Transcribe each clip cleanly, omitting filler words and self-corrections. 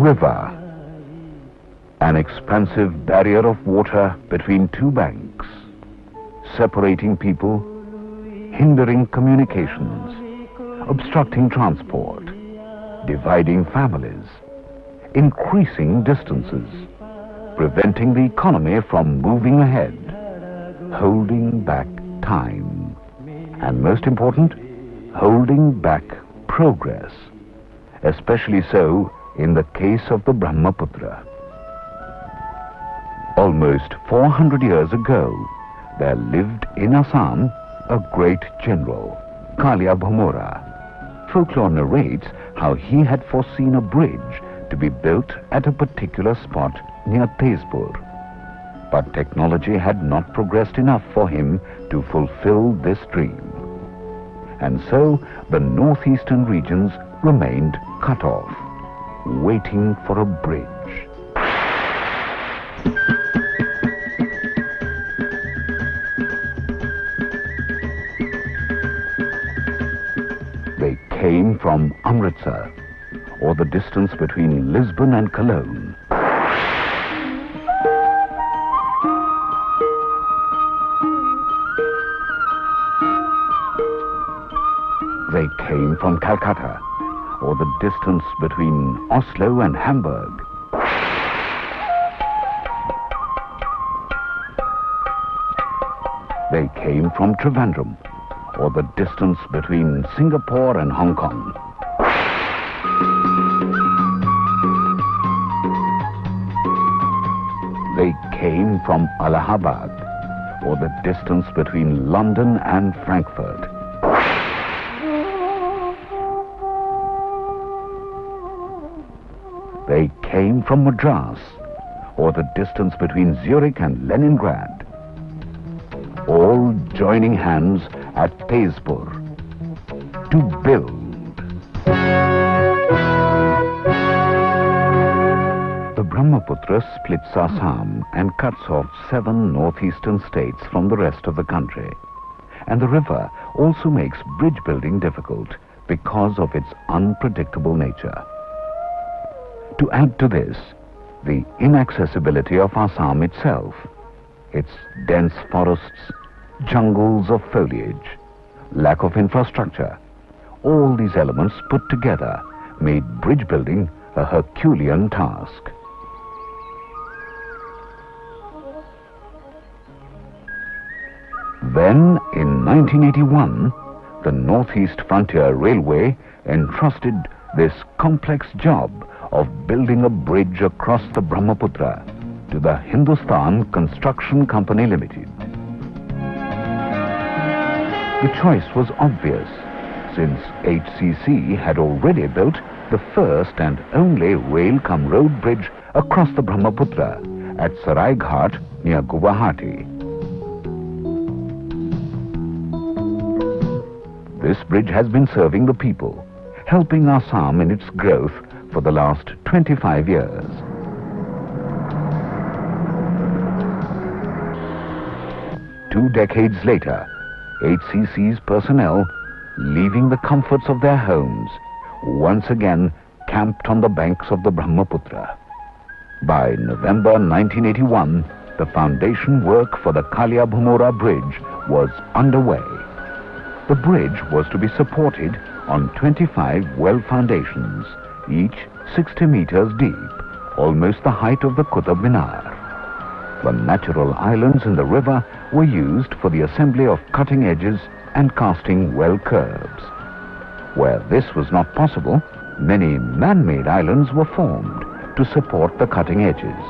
river, an expansive barrier of water between two banks, separating people, hindering communications, obstructing transport, dividing families, increasing distances, preventing the economy from moving ahead, holding back time, and most important, holding back progress, especially so in the case of the Brahmaputra. Almost 400 years ago, there lived in Assam a great general, Kalia Bhumora. Folklore narrates how he had foreseen a bridge to be built at a particular spot near Tezpur. But technology had not progressed enough for him to fulfill this dream. And so the northeastern regions remained cut off, waiting for a bridge. They came from Amritsar, or the distance between Lisbon and Cologne. They came from Calcutta, or the distance between Oslo and Hamburg. They came from Trivandrum, or the distance between Singapore and Hong Kong. They came from Allahabad, or the distance between London and Frankfurt. They came from Madras, or the distance between Zurich and Leningrad, all joining hands at Tezpur to build. The Brahmaputra splits Assam and cuts off 7 northeastern states from the rest of the country. And the river also makes bridge building difficult because of its unpredictable nature. To add to this, the inaccessibility of Assam itself, its dense forests, jungles of foliage, lack of infrastructure, all these elements put together made bridge building a Herculean task. Then, in 1981, the Northeast Frontier Railway entrusted this complex job of building a bridge across the Brahmaputra to the Hindustan Construction Company Limited. The choice was obvious, since HCC had already built the first and only rail-cum-road bridge across the Brahmaputra at Saraighat near Guwahati. This bridge has been serving the people, helping Assam in its growth for the last 25 years. Two decades later, HCC's personnel, leaving the comforts of their homes, once again camped on the banks of the Brahmaputra. By November 1981, the foundation work for the Kalia Bhumora Bridge was underway. The bridge was to be supported on 25 well foundations, each 60 meters deep, almost the height of the Qutub Minar. The natural islands in the river were used for the assembly of cutting edges and casting well curbs. Where this was not possible, many man-made islands were formed to support the cutting edges.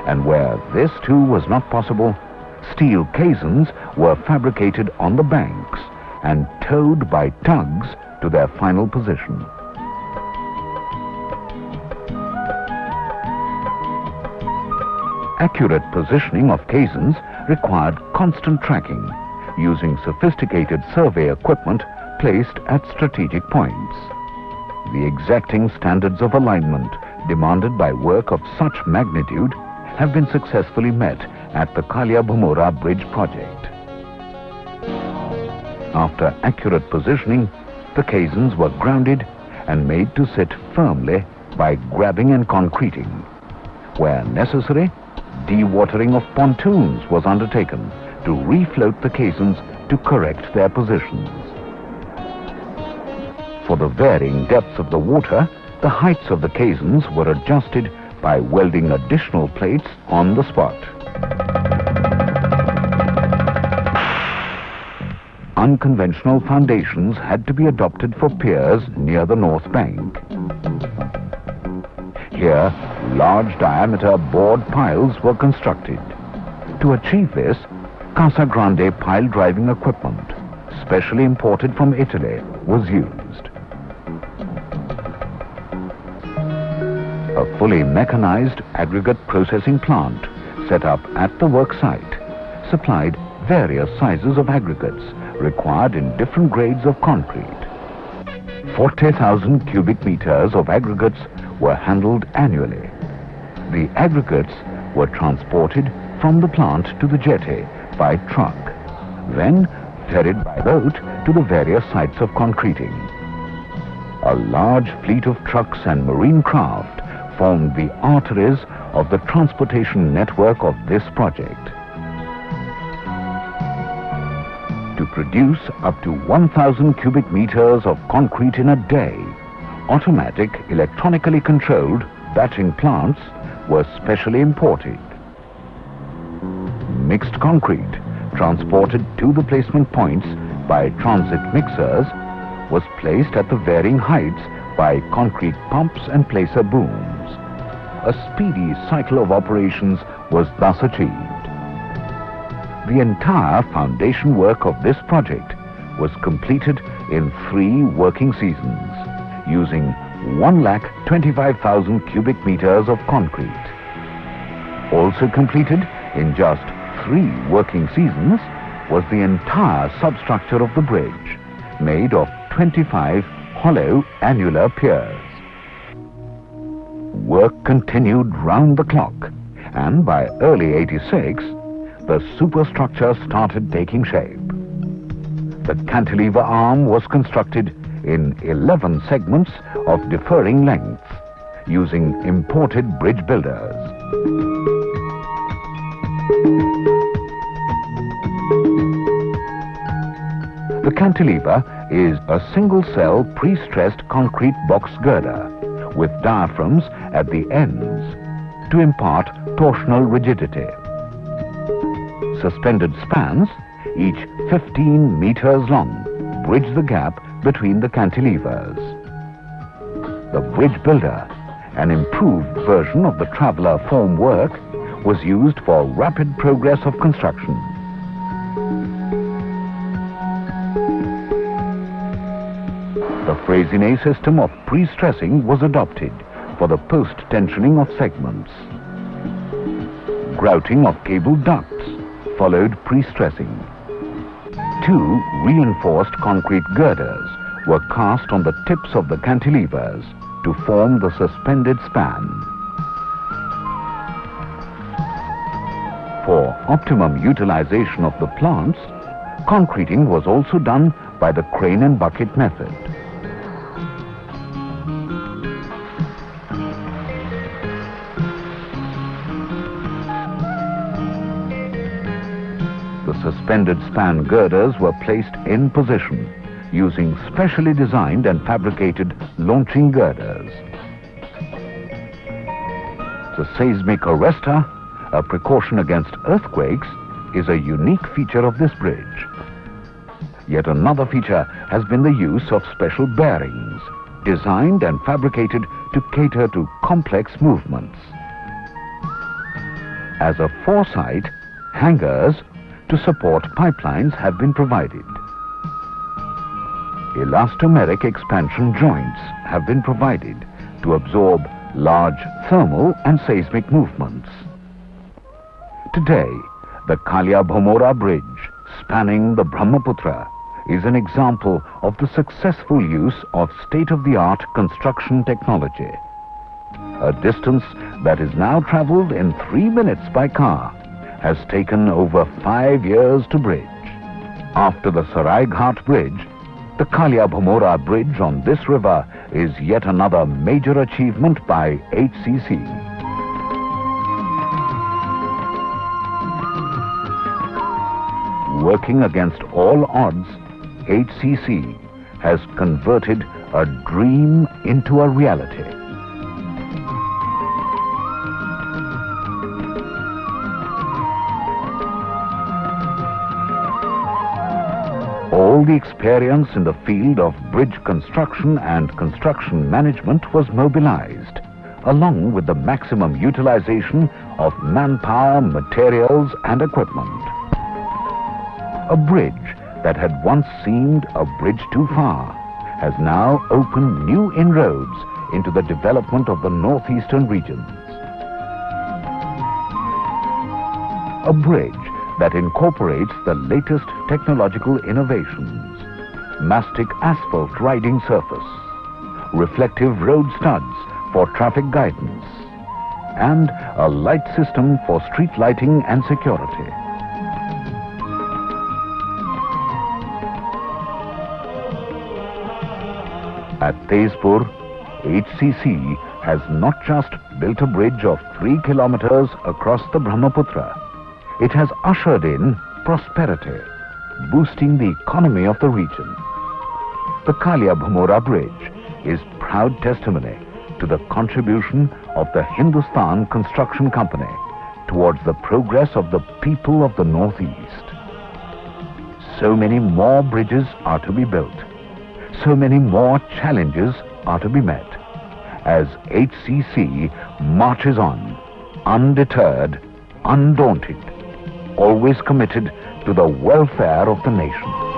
And where this too was not possible, steel caissons were fabricated on the banks and towed by tugs to their final position. Accurate positioning of caissons required constant tracking, using sophisticated survey equipment placed at strategic points. The exacting standards of alignment demanded by work of such magnitude have been successfully met at the Kalia Bhumora Bridge project. After accurate positioning, the caissons were grounded and made to sit firmly by grabbing and concreting. Where necessary, dewatering of pontoons was undertaken to refloat the caissons to correct their positions. For the varying depths of the water, the heights of the caissons were adjusted by welding additional plates on the spot. Unconventional foundations had to be adopted for piers near the north bank. Here, large diameter board piles were constructed. To achieve this, Casa Grande pile driving equipment, specially imported from Italy, was used. A fully mechanized aggregate processing plant set up at the work site supplied various sizes of aggregates required in different grades of concrete. 40,000 cubic meters of aggregates were handled annually. The aggregates were transported from the plant to the jetty by truck, then ferried by boat to the various sites of concreting. A large fleet of trucks and marine craft formed the arteries of the transportation network of this project. To produce up to 1,000 cubic meters of concrete in a day, automatic, electronically controlled batching plants were specially imported. Mixed concrete, transported to the placement points by transit mixers, was placed at the varying heights by concrete pumps and placer booms. A speedy cycle of operations was thus achieved. The entire foundation work of this project was completed in 3 working seasons, using 1,25,000 cubic meters of concrete. Also completed in just 3 working seasons was the entire substructure of the bridge, made of 25 hollow annular piers. Work continued round the clock, and by early '86, the superstructure started taking shape. The cantilever arm was constructed in 11 segments of differing lengths, using imported bridge builders. The cantilever is a single-cell pre-stressed concrete box girder with diaphragms at the ends to impart torsional rigidity. Suspended spans, each 15 meters long, bridge the gap between the cantilevers. The bridge builder, an improved version of the traveller form work, was used for rapid progress of construction. The Freycinet system of pre-stressing was adopted for the post-tensioning of segments. Grouting of cable ducts followed pre-stressing. 2 reinforced concrete girders were cast on the tips of the cantilevers to form the suspended span. For optimum utilization of the plants, concreting was also done by the crane and bucket method. The suspended span girders were placed in position using specially designed and fabricated launching girders. The seismic arrestor, a precaution against earthquakes, is a unique feature of this bridge. Yet another feature has been the use of special bearings, designed and fabricated to cater to complex movements. As a foresight, hangars to support pipelines have been provided. Elastomeric expansion joints have been provided to absorb large thermal and seismic movements. Today, the Kalia-Bhomora Bridge, spanning the Brahmaputra, is an example of the successful use of state-of-the-art construction technology. A distance that is now traveled in 3 minutes by car has taken over 5 years to bridge. After the Saraighat Bridge, The Bhumora Bridge on this river is yet another major achievement by HCC. Working against all odds, HCC has converted a dream into a reality. All the experience in the field of bridge construction and construction management was mobilized, along with the maximum utilization of manpower, materials and equipment. A bridge that had once seemed a bridge too far has now opened new inroads into the development of the northeastern regions. A bridge that incorporates the latest technological innovations: mastic asphalt riding surface, reflective road studs for traffic guidance, and a light system for street lighting and security. At Tezpur, HCC has not just built a bridge of 3 kilometers across the Brahmaputra. It has ushered in prosperity, boosting the economy of the region. The Bhumora Bridge is proud testimony to the contribution of the Hindustan Construction Company towards the progress of the people of the Northeast. So many more bridges are to be built. So many more challenges are to be met as HCC marches on, undeterred, undaunted, always committed to the welfare of the nation.